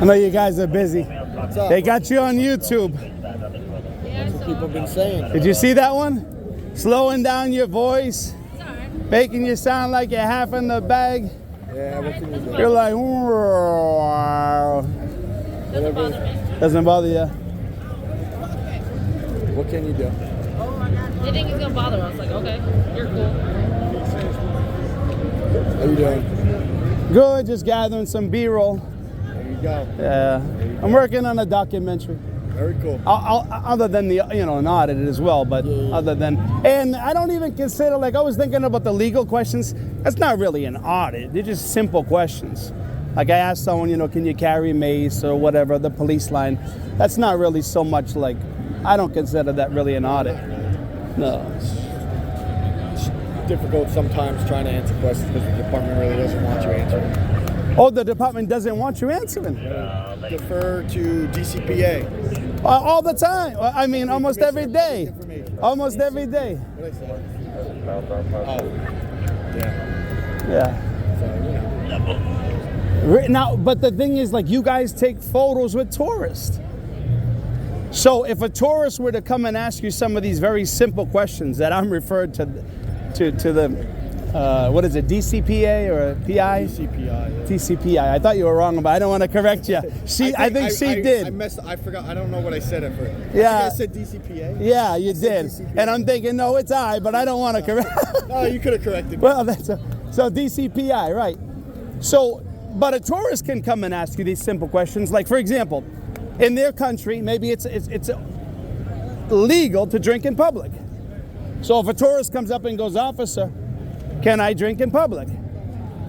I know you guys are busy. What's up? They got you on YouTube. That's what people have been saying. Did you see that one? Slowing down your voice, making you sound like you're half in the bag. Yeah, what can you do? You're like, wow. Doesn't bother you? What can you do? They think he's gonna bother us. Like, okay, you're cool. How you doing? Good, just gathering some B-roll. There you go. Yeah, I'm working on a documentary. Very cool. Other than the, an audit as well, but other than, and I don't even consider, like I was thinking about the legal questions. That's not really an audit. They're just simple questions. Like I asked someone, can you carry mace or whatever, the police line. That's not really so much like, I don't consider that really an audit. No. It's difficult sometimes trying to answer questions because the department really doesn't want you answering. Oh, the department doesn't want you answering? Defer to DCPA. All the time. I mean, almost every day. Almost every day. What did I say? Oh, yeah. Yeah. So, Now, but the thing is, like, you guys take photos with tourists. So if a tourist were to come and ask you some of these very simple questions that I'm referred to the, what is it, DCPA or PI? DCPI. Yeah. TCPI. I thought you were wrong, but I don't want to correct you. I think she did. I forgot. I don't know what I said at first. Yeah. I said DCPA. Yeah, you did. DCPA. And I'm thinking, no, it's I, but I don't want to correct. Oh, you could have corrected me. Well, so DCPI, right. So, but a tourist can come and ask you these simple questions. Like, for example, in their country, maybe it's legal to drink in public. So if a tourist comes up and goes, officer, can I drink in public?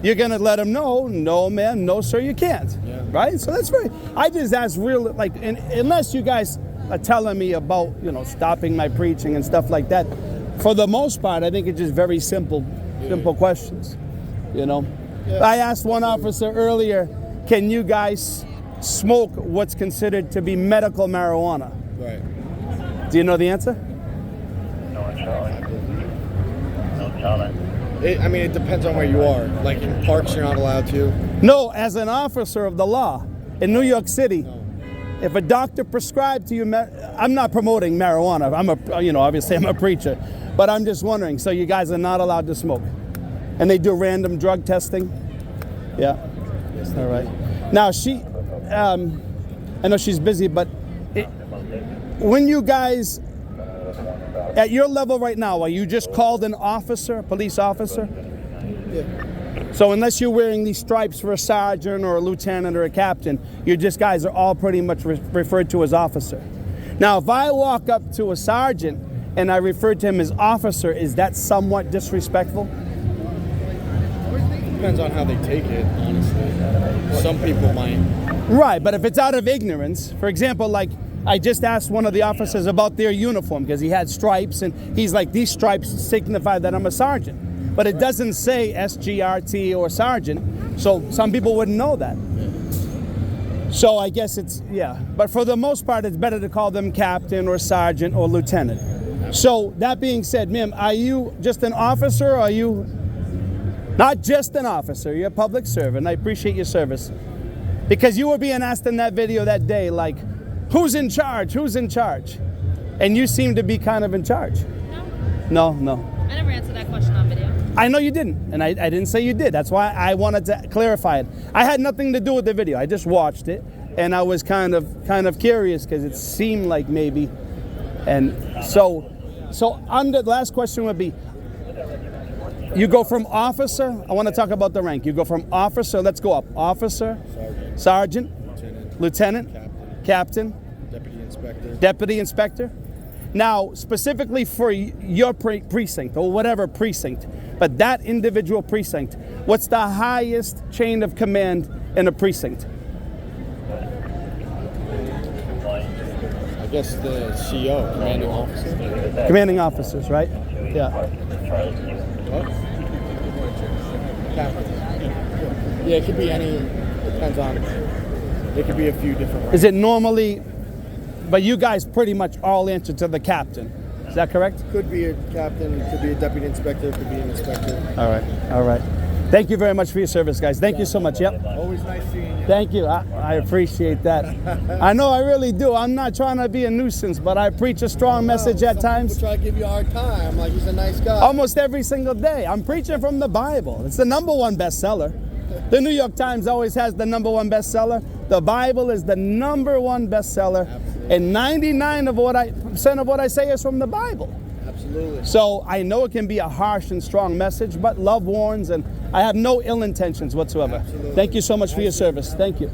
You're gonna let them know, no ma'am, no sir, you can't. Yeah. Right? So that's very, I just ask real, like, unless you guys are telling me about, stopping my preaching and stuff like that, for the most part, I think it's just very simple questions, Yeah. I asked one officer earlier, can you guys smoke what's considered to be medical marijuana? Right. Do you know the answer? It depends on where you are. Like in parks, you're not allowed to. No, as an officer of the law in New York City, if a doctor prescribed to you, I'm not promoting marijuana. Obviously I'm a preacher, but I'm just wondering. So you guys are not allowed to smoke, and they do random drug testing. Yeah. All right. Now I know she's busy, but when you guys, at your level right now, are you just called an officer, a police officer? Yeah. So unless you're wearing these stripes for a sergeant or a lieutenant or a captain, you guys are all pretty much referred to as officer. Now, if I walk up to a sergeant and I refer to him as officer, is that somewhat disrespectful? Depends on how they take it, honestly. Some people might. Right, but if it's out of ignorance, for example, like I just asked one of the officers about their uniform because he had stripes, and he's like, these stripes signify that I'm a sergeant. But it doesn't say SGRT or sergeant, so some people wouldn't know that. So I guess but for the most part, it's better to call them captain or sergeant or lieutenant. So that being said, ma'am, are you just an officer, or are you not just an officer? You're a public servant. I appreciate your service. Because you were being asked in that video that day, like, who's in charge? Who's in charge? And you seem to be kind of in charge. No. I never answered that question on video. I know you didn't, and I didn't say you did. That's why I wanted to clarify it. I had nothing to do with the video. I just watched it, and I was kind of curious because it seemed like maybe. And so the last question would be, you go from officer, I want to talk about the rank. You go from officer, let's go up. Officer, sergeant, lieutenant, captain, deputy inspector. Now, specifically for your precinct or whatever precinct, but that individual precinct, what's the highest chain of command in a precinct? I guess the CO, commanding officer. Commanding officers, right? Yeah. What? Captain. Yeah, it could be any. Depends on. It could be a few different ranks. Is it normally? But you guys pretty much all answer to the captain. Is that correct? Could be a captain, could be a deputy inspector, could be an inspector. All right. Thank you very much for your service, guys. Thank you so much. Yep. Always nice seeing you. Thank you. I appreciate that. I know I really do. I'm not trying to be a nuisance, but I preach a strong message at Some times. people try to give you a hard time. Like, he's a nice guy. Almost every single day. I'm preaching from the Bible. It's the #1 bestseller. The New York Times always has the #1 bestseller. The Bible is the #1 bestseller. Absolutely. And 99% of what I say is from the Bible. Absolutely. So I know it can be a harsh and strong message, but love warns, and I have no ill intentions whatsoever. Absolutely. Thank you so much for your service. Thank you.